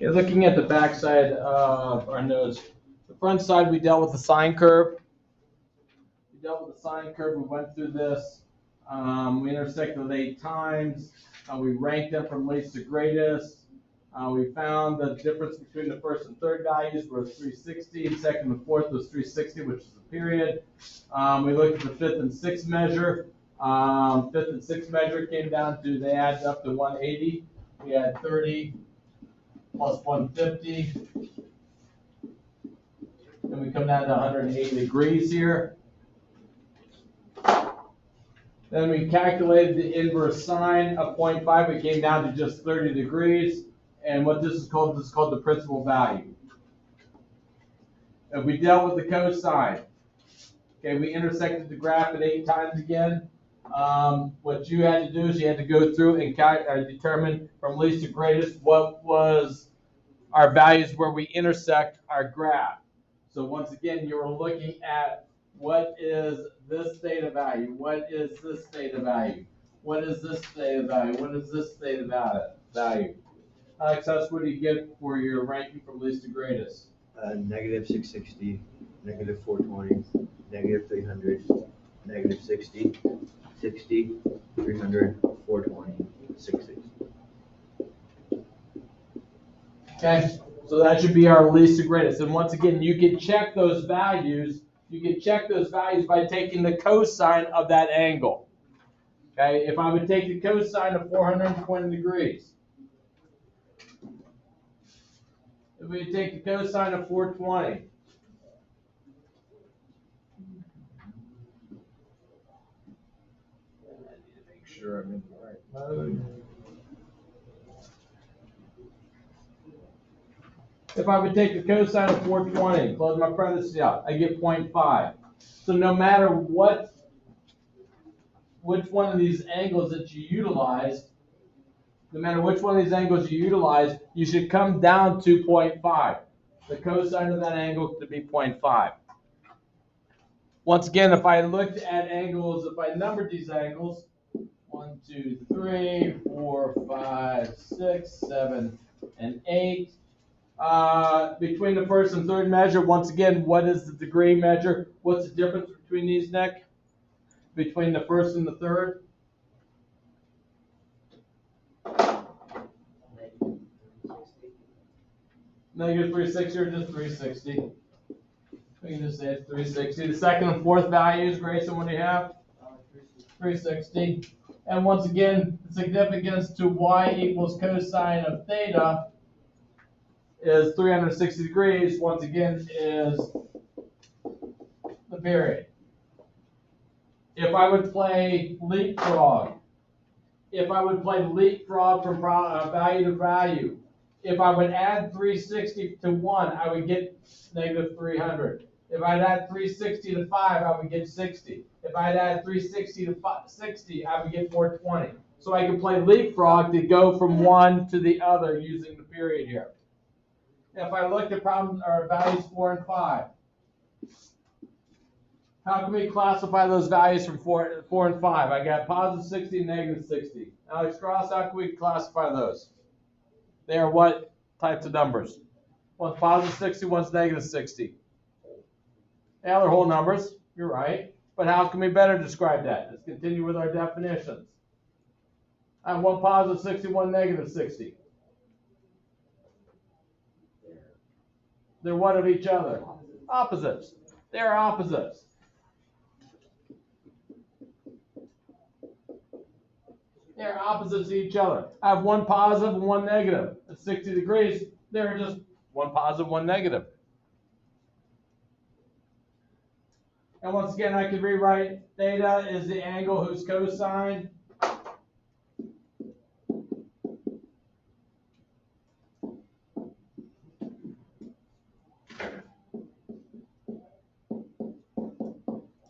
Okay, looking at the back side of our notes, the front side we dealt with the sine curve. We dealt with the sine curve. We went through this. We intersected 8 times. We ranked them from least to greatest. We found the difference between the first and third values was 360. Second and fourth was 360, which is the period. We looked at the fifth and sixth measure. Fifth and sixth measure came down to, they added up to 180. We had 30 plus 150. And we come down to 180 degrees here. Then we calculated the inverse sine of 0.5. We came down to just 30 degrees. And what this is called the principal value. And we dealt with the cosine. Okay, we intersected the graph at 8 times again. What you had to do is you had to go through and determine from least to greatest what was our values where we intersect our graph. So once again, you were looking at what is this theta value, what is this theta value, what is this theta value, what is this theta value. Alex, what do you get for your ranking from least to greatest? Negative 660, negative 420, negative 300, negative 60, 60, 300, 420, 60. Okay, so that should be our least to greatest. And once again, you can check those values. You can check those values by taking the cosine of that angle. Okay, if I would take the cosine of 420 degrees, if we take the cosine of 420, I need to make sure I'm in the right mode. If I would take the cosine of 420, close my parentheses out, I get 0.5. So no matter which one of these angles that you utilize, you should come down to 0.5. The cosine of that angle to be 0.5. Once again, if I looked at angles, if I numbered these angles, 1, 2, 3, 4, 5, 6, 7, and 8. Between the first and third measure, once again, what is the degree measure? What's the difference between these, Nick? Between the first and the third? Negative 360 or just 360? We can just say it's 360. The second and fourth values, Grayson, what do you have? 360. And once again, the significance to y equals cosine of theta is 360 degrees, once again, is the period. If I would play leapfrog, from value to value, if I would add 360 to 1, I would get negative 300. If I'd add 360 to 5, I would get 60. If I'd add 360 to 60, I would get 420. So I can play leapfrog to go from one to the other using the period here. If I look at values 4 and 5, how can we classify those values from 4 and 5? I got positive 60 and negative 60. Alex Cross, how can we classify those? They are what types of numbers? One's positive 60, one's negative 60. Yeah, they're whole numbers. You're right. But how can we better describe that? Let's continue with our definitions. I have one positive 60, one negative 60. They're what of each other? Opposites. They are opposites. They are opposites to each other. I have one positive and one negative. At 60 degrees, they're just one positive, one negative. And once again, I could rewrite theta is the angle whose cosine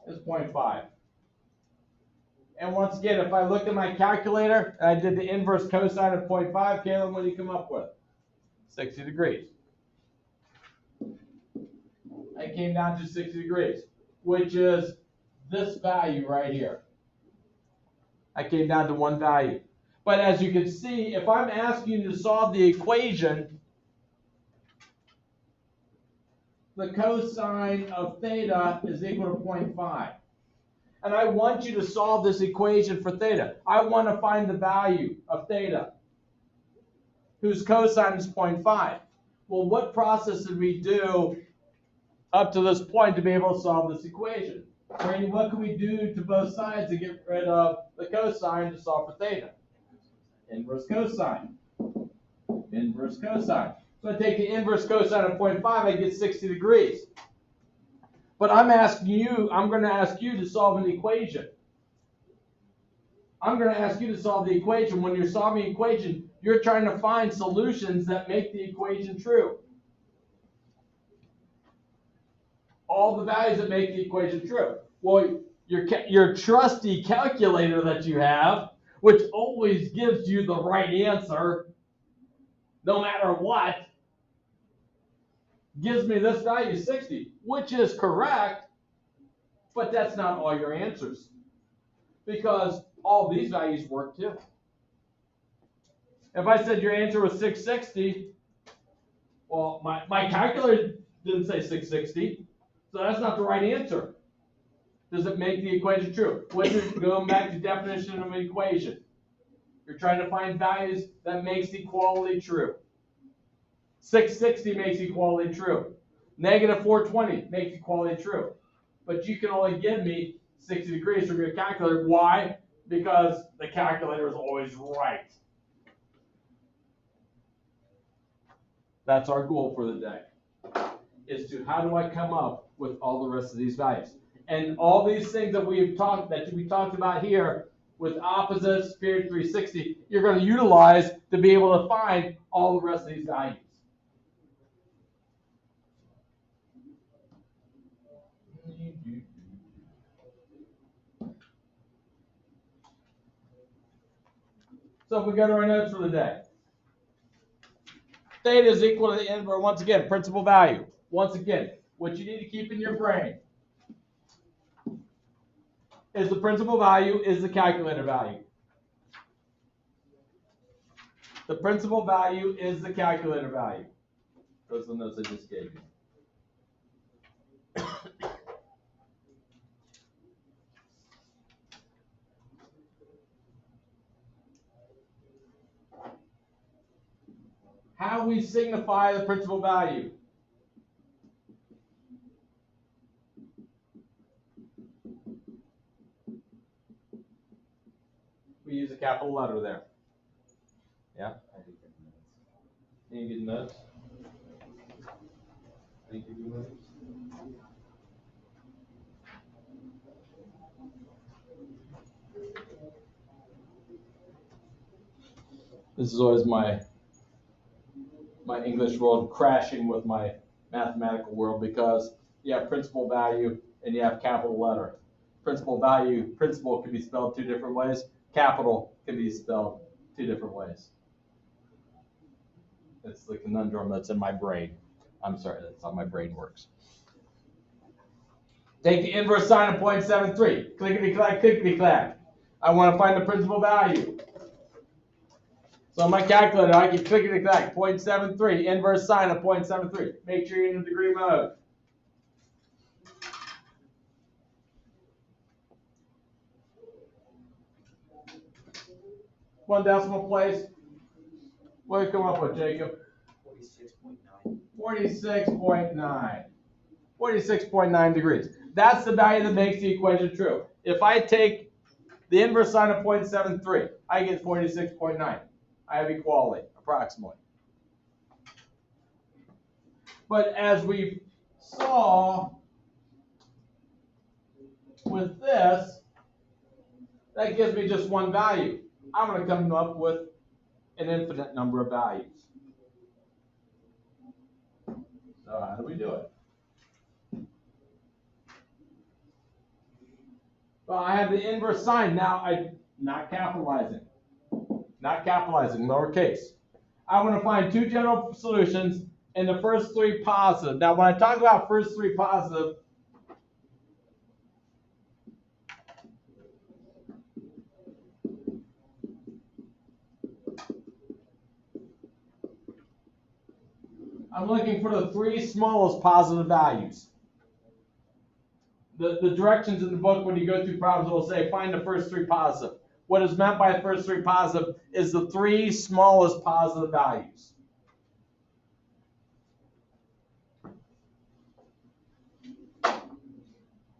is 0.5. And once again, if I look at my calculator and I did the inverse cosine of 0.5, Caleb, what do you come up with? 60 degrees. I came down to 60 degrees, which is this value right here. I came down to one value. But as you can see, if I'm asking you to solve the equation, the cosine of theta is equal to 0.5. And I want you to solve this equation for theta. I want to find the value of theta, whose cosine is 0.5. Well, what process did we do up to this point to be able to solve this equation? Randy, what can we do to both sides to get rid of the cosine to solve for theta? Inverse cosine. Inverse cosine. So I take the inverse cosine of 0.5, I get 60 degrees. But I'm going to ask you to solve an equation. I'm going to ask you to solve the equation. When you're solving the equation, you're trying to find solutions that make the equation true. All the values that make the equation true. Well, your trusty calculator that you have, which always gives you the right answer, no matter what, gives me this value, 60, which is correct, but that's not all your answers, because all these values work too. If I said your answer was 660, well, my calculator didn't say 660, so that's not the right answer. Does it make the equation true? Which is going back to definition of an equation. You're trying to find values that makes equality true. 660 makes equality true. Negative 420 makes equality true. But you can only give me 60 degrees from your calculator. Why? Because the calculator is always right. That's our goal for the day, is to how do I come up with all the rest of these values. And all these things that we talked about here with opposites, period 360, you're going to utilize to be able to find all the rest of these values. So if we go to our notes for the day. Theta is equal to the inverse, once again, principal value. Once again, what you need to keep in your brain is the principal value is the calculator value. The principal value is the calculator value. Those are the notes I just gave you. How we signify the principal value. We use a capital letter there. Yeah? Any good notes? Any good notes? This is always my English world crashing with my mathematical world, because you have principal value and you have capital letter. Principal can be spelled two different ways. Capital can be spelled two different ways. It's the conundrum that's in my brain. I'm sorry, that's how my brain works. Take the inverse sine of 0.73. Clickety-clack, clickety-clack. I want to find the principal value. So on my calculator, I can clickety-clack, 0.73, inverse sine of 0.73. Make sure you're in the degree mode. One decimal place. What do you come up with, Jacob? 46.9. 46.9. 46.9 degrees. That's the value that makes the equation true. If I take the inverse sine of 0.73, I get 46.9. I have equality, approximately. But as we saw with this, that gives me just one value. I'm going to come up with an infinite number of values. So how do we do it? Well, I have the inverse sine. Now I'm not capitalizing, lowercase. I want to find two general solutions and the first three positive. Now, when I talk about first three positive, I'm looking for the three smallest positive values. The directions in the book, when you go through problems, will say find the first three positive. What is meant by the first three positive is the three smallest positive values.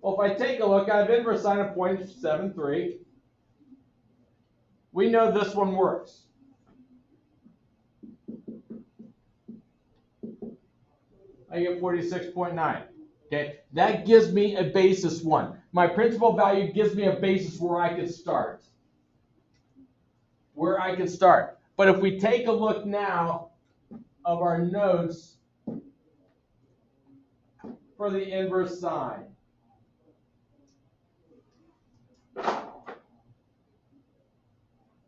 Well, if I take a look, I have inverse sine of 0.73. We know this one works. I get 46.9. Okay, that gives me a basis 1. My principal value gives me a basis where I can start. But if we take a look now of our notes for the inverse sine.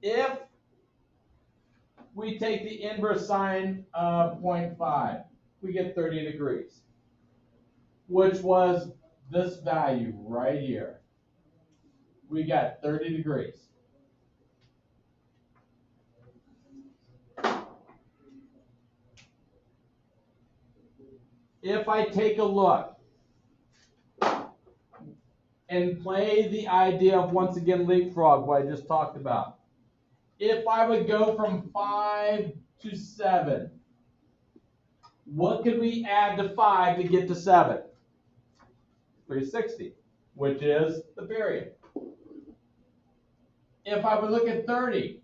If we take the inverse sine of 0.5, we get 30 degrees, which was this value right here. We got 30 degrees. If I take a look and play the idea of, once again, leapfrog, what I just talked about. If I would go from 5 to 7, what could we add to 5 to get to 7? 360, which is the period. If I would look at 30,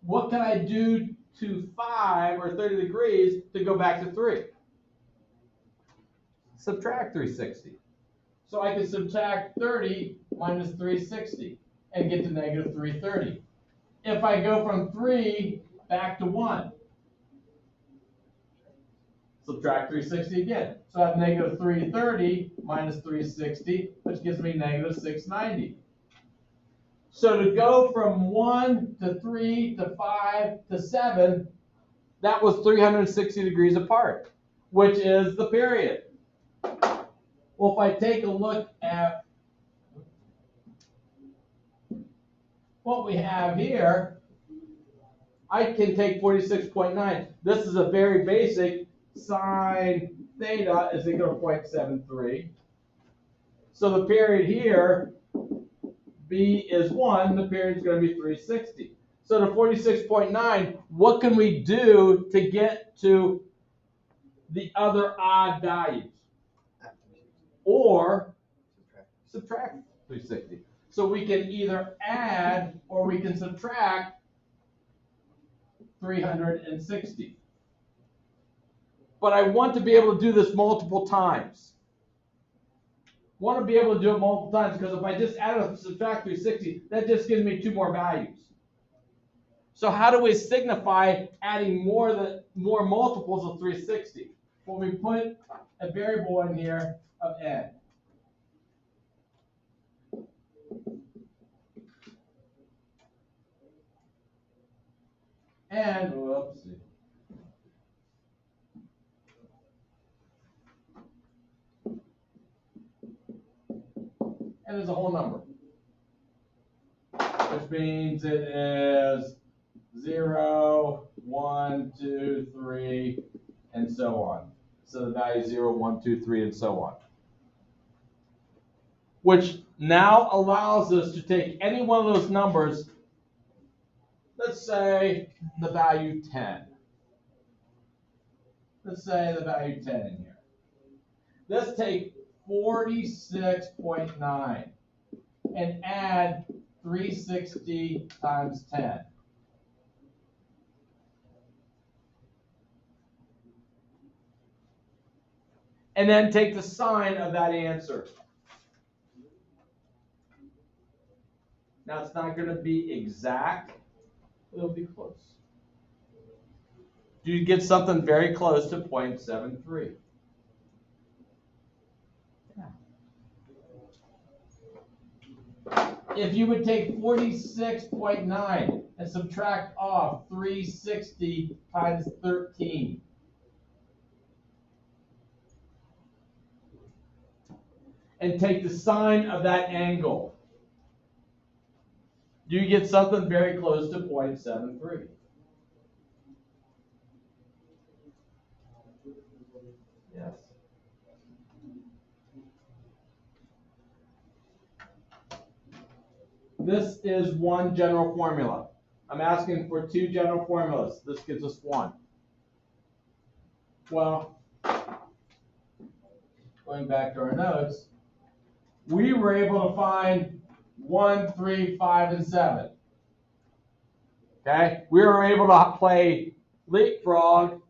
what can I do to 5 or 30 degrees to go back to 3? Subtract 360. So I can subtract 30 minus 360 and get to negative 330. If I go from 3 back to 1, subtract 360 again. So I have negative 330 minus 360, which gives me negative 690. So to go from 1 to 3 to 5 to 7, that was 360 degrees apart, which is the period. Well, if I take a look at what we have here, I can take 46.9. This is a very basic sine theta is equal to 0.73. So the period here, B is 1, the period is going to be 360. So to 46.9, what can we do to get to the other odd values? Or subtract 360. So we can either add or we can subtract 360. But I want to be able to do this multiple times. Want to be able to do it multiple times, because if I just add or subtract 360, that just gives me 2 more values. So how do we signify adding more multiples of 360? Well, we put a variable in here of n. And, whoops. And there's a whole number, which means it is 0, 1, 2, 3, and so on. So the value is 0, 1, 2, 3, and so on. Which now allows us to take any one of those numbers, let's say the value 10. Let's say the value 10 in here. Let's take 46.9 and add 360 times 10. And then take the sign of that answer. Now it's not going to be exact, but it'll be close. You get something very close to 0.73. If you would take 46.9 and subtract off 360 times 13, and take the sine of that angle, you get something very close to 0.73. This is one general formula. I'm asking for two general formulas. This gives us one. Well, going back to our notes, we were able to find 1, 3, 5, and 7. Okay? We were able to play leapfrog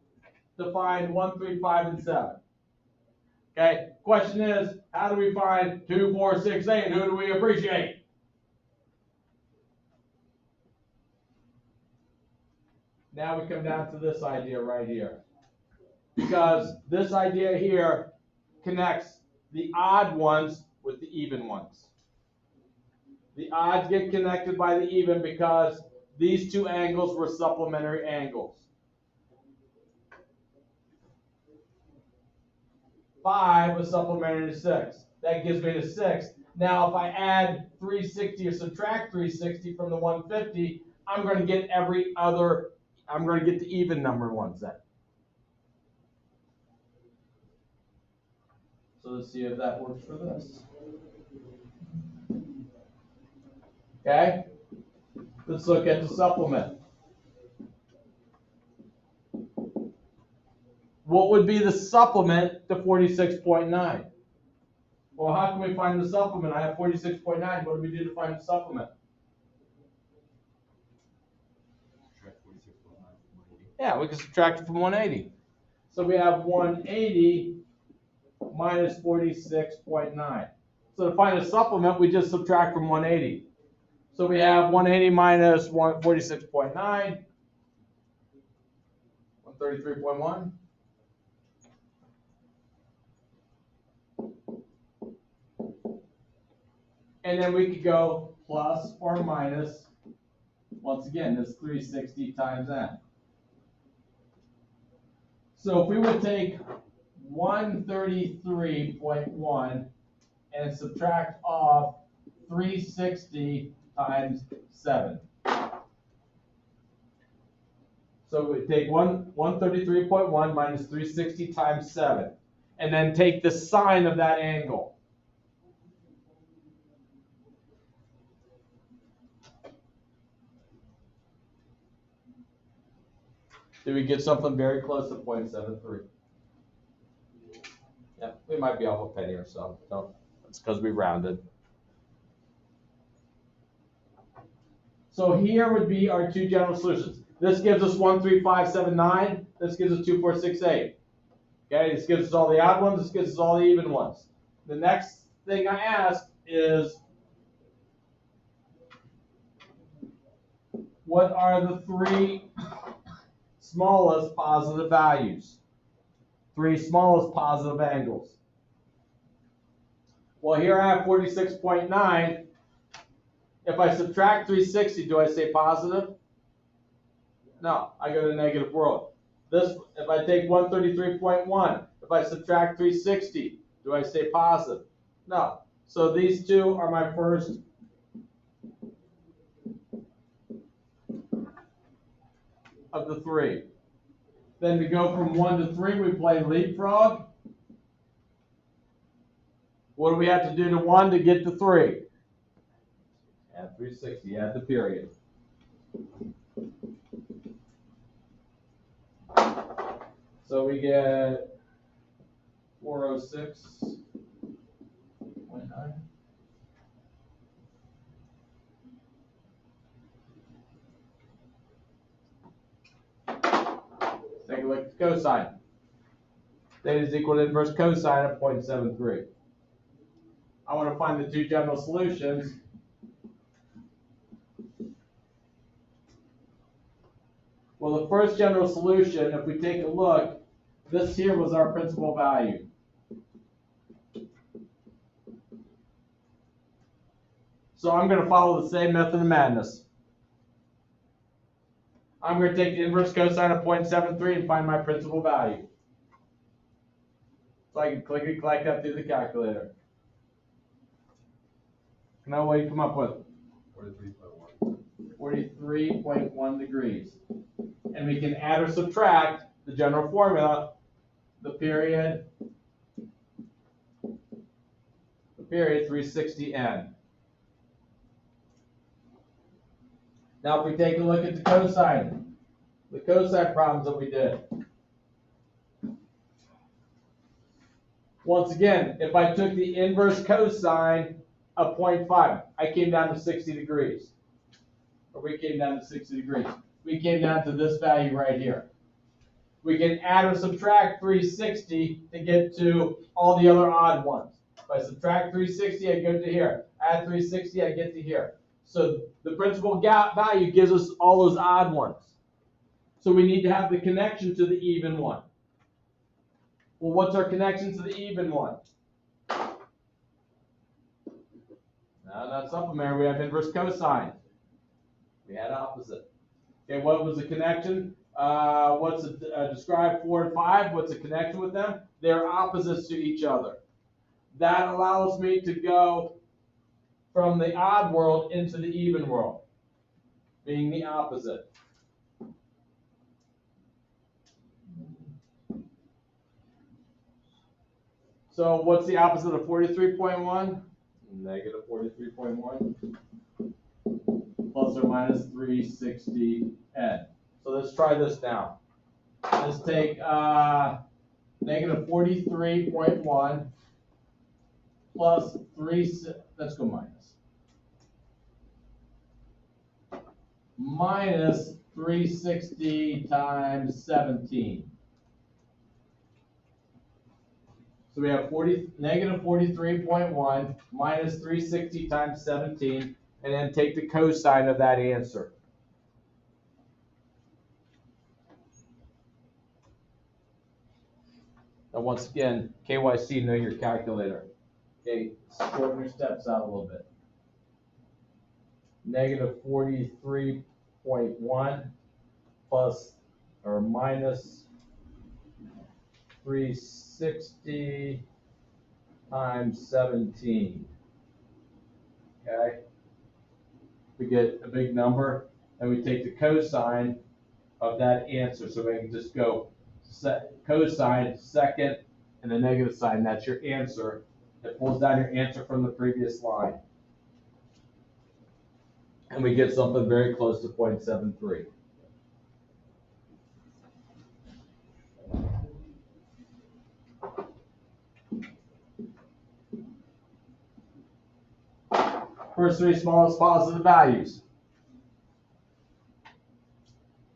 to find 1, 3, 5, and 7. Okay? Question is, how do we find 2, 4, 6, 8? Who do we appreciate? Now we come down to this idea right here. Because this idea here connects the odd ones with the even ones. The odds get connected by the even because these two angles were supplementary angles. 5 was supplementary to 6. That gives me the 6. Now, if I add 360 or subtract 360 from the 150, I'm going to get I'm going to get the even number ones then. So let's see if that works for this. Okay? Let's look at the supplement. What would be the supplement to 46.9? Well, how can we find the supplement? I have 46.9. What do we do to find the supplement? Subtract 46.9 from 180. Yeah, we can subtract it from 180. So we have 180 minus 46.9. So to find a supplement, we just subtract from 180. So we have 180 minus 46.9, 133.1. And then we could go plus or minus, once again, this 360 times n. So if we would take 133.1 and subtract off 360 times 7. So we take 133.1 minus 360 times 7, and then take the sine of that angle. Did we get something very close to 0.73? Yeah, we might be off a penny or so. No, it's because we rounded. So here would be our two general solutions. This gives us 13579. This gives us 2468. Okay, this gives us all the odd ones. This gives us all the even ones. The next thing I ask is, what are the three smallest positive values? Three smallest positive angles. Well, here I have 46.9. If I subtract 360, do I say positive? No, I go to the negative world. This, if I take 133.1, if I subtract 360, do I say positive? No. So these two are my first of the three. Then to go from 1 to 3, we play leapfrog. What do we have to do to 1 to get to 3? Add 360, add the period. So we get 406.9. Take a look at cosine. Theta is equal to inverse cosine of 0.73. I want to find the two general solutions. Well, the first general solution, if we take a look, this here was our principal value. So I'm going to follow the same method of madness. I'm going to take the inverse cosine of 0.73 and find my principal value. So I can click and clack that through the calculator. Now what do you come up with? 43.1. 43.1 degrees. And we can add or subtract the general formula, the period 360n. Now if we take a look at the cosine problems that we did. Once again, if I took the inverse cosine of 0.5, I came down to 60 degrees. Or we came down to 60 degrees. We came down to this value right here. We can add or subtract 360 to get to all the other odd ones. If I subtract 360, I go to here. Add 360, I get to here. So the principal value gives us all those odd ones. So we need to have the connection to the even one. Well, what's our connection to the even one? No, not supplementary. We have inverse cosine. We had opposite. Okay, what was the connection? What's describe 4 and 5? What's the connection with them? They're opposites to each other. That allows me to go from the odd world into the even world, being the opposite. So what's the opposite of 43.1? Negative 43.1. Plus or minus 360n. So let's try this now. Let's take negative 43.1 plus 3, let's go minus. Minus 360 times 17. So we have negative 43.1 minus 360 times 17, and then take the cosine of that answer. Now once again, KYC, know your calculator. Okay, shorten your steps out a little bit. Negative 43.1 plus or minus 360 times 17. Okay? We get a big number, and we take the cosine of that answer. So we can just go cosine second and the negative sign. That's your answer. It pulls down your answer from the previous line. And we get something very close to 0.73. First three smallest positive values.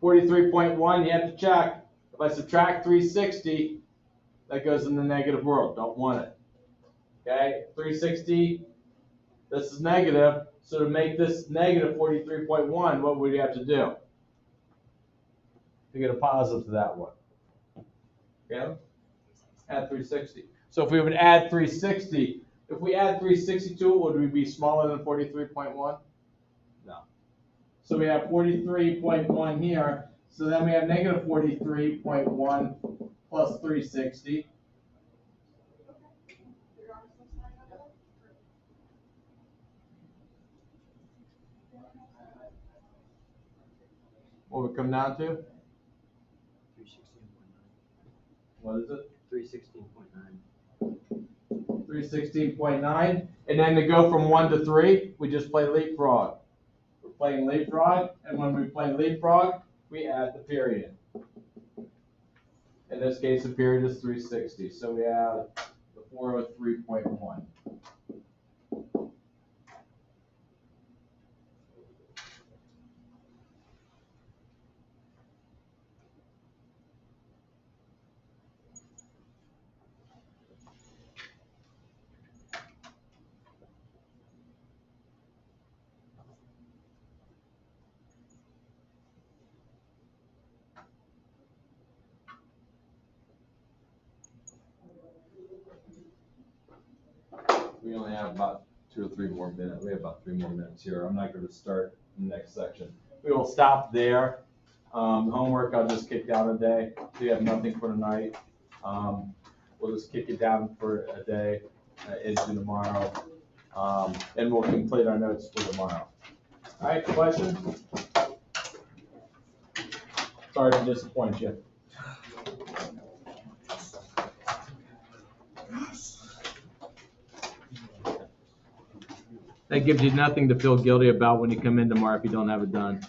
43.1, you have to check. If I subtract 360, that goes in the negative world. Don't want it. Okay, 360, this is negative. So to make this negative 43.1, what would you have to do? To get a positive to that one. Okay, add 360. So if we would add 360, if we add 360 to it, would we be smaller than 43.1? No. So we have 43.1 here. So then we have negative 43.1 plus 360. What would it come down to? 316.9. What is it? 316.9. 316.9. And then to go from 1 to 3, we just play leapfrog. We're playing leapfrog, and when we play leapfrog, we add the period. In this case, the period is 360. So we add the 403.1. We only have about 2 or 3 more minutes. We have about 3 more minutes here. I'm not going to start the next section. We will stop there. Homework, I'll just kick down a day. We have nothing for tonight. We'll just kick it down for a day into tomorrow. And we'll complete our notes for tomorrow. All right, questions? Sorry to disappoint you. That gives you nothing to feel guilty about when you come in tomorrow if you don't have it done.